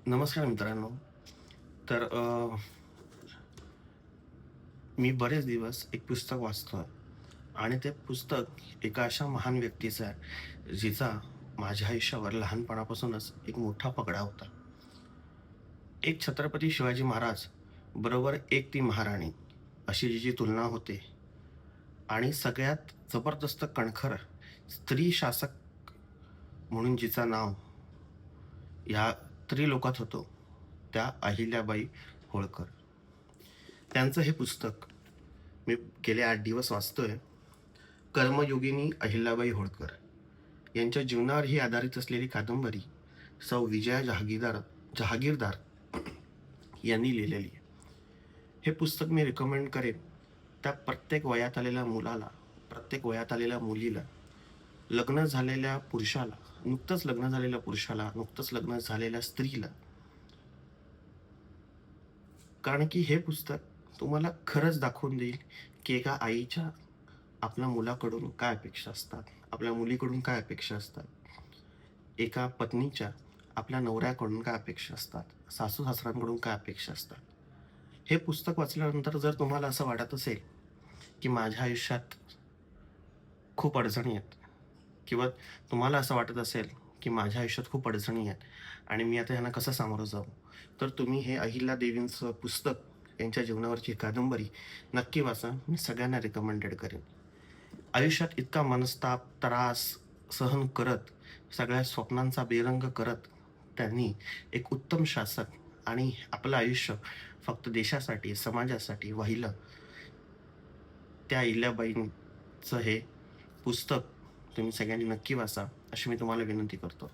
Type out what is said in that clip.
नमस्कार मित्रांनो. तर मी बरेच दिवस एक पुस्तक वाचतोय आणि ते पुस्तक एका अशा महान व्यक्तीचं आहे, जिचा माझ्या आयुष्यावर लहानपणापासूनच एक मोठा पगडा होता. एक छत्रपती शिवाजी महाराज बरोबर एक ती महाराणी अशी जिची तुलना होते आणि सगळ्यात जबरदस्त कणखर स्त्री शासक म्हणून जिचं नाव ह्या त्रिलोकात होतं, त्या अहिल्याबाई होळकर. त्यांचं हे पुस्तक मी गेले 8 दिवस वाचतोय. कर्मयोगिनी अहिल्याबाई होळकर यांच्या जीवनावर ही आधारित असलेली कादंबरी सौ विजया जहागीरदार यांनी लिहिलेली आहे. हे पुस्तक मी रिकमेंड करेन त्या प्रत्येक वयात आलेल्या मुलाला, प्रत्येक वयात आलेल्या मुलीला, लग्न झालेल्या पुरुषाला, नुकतंच लग्न झालेल्या पुरुषाला, नुकतंच लग्न झालेल्या स्त्रीला. कारण की हे पुस्तक तुम्हाला खरंच दाखवून देईल की एका आईच्या आपल्या मुलाकडून काय अपेक्षा असतात, आपल्या मुलीकडून काय अपेक्षा असतात, एका पत्नीच्या आपल्या नवऱ्याकडून काय अपेक्षा असतात, सासू-सासऱ्यांकडून काय अपेक्षा असतात. हे पुस्तक वाचल्यानंतर जर तुम्हाला असं वाटत असेल, की माझ्या आयुष्यात खूप अडचणी आहेत किंवा तुम्हाला असं वाटत असेल, की माझ्या आयुष्यात खूप अडचणी आहेत आणि मी आता ह्यांना कसं सामोरं जाऊ, तर तुम्ही हे अहिल्यादेवींचं पुस्तक, यांच्या जीवनावरची कादंबरी नक्की वाचा. मी सगळ्यांना रिकमेंडेड करेन. आयुष्यात इतका मनस्ताप, त्रास सहन करत, सगळ्या स्वप्नांचा बेरंग करत त्यांनी एक उत्तम शासक आणि आपलं आयुष्य फक्त देशासाठी, समाजासाठी वाहिलं. त्या अहिल्याबाईंचं हे पुस्तक तुम्ही सगळ्यांनी नक्की वाचा, अशी मी तुम्हाला विनंती करतो.